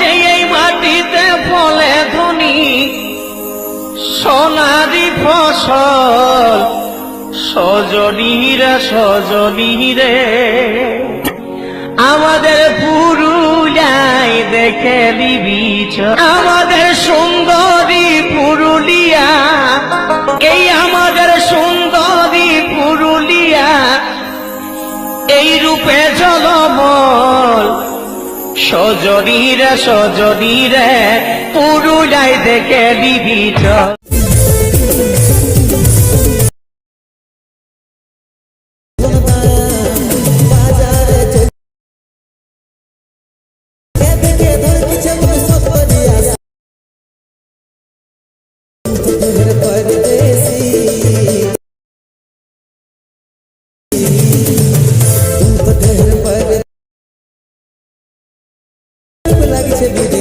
যে এই মাটিতে ফলে ধনী সোনারি ফসল সজনীরা সজনীরে আমাদের পুরুলিয়ায় দেখে নিবি আমাদের সুন্দরী পুরুলিয়া এই আমাদের সুন্দরী পুরুলিয়া এই রূপে ঝলমল সজনীরা সজনীরে পুরুলিয়ায় দেখে নিবি লাগছে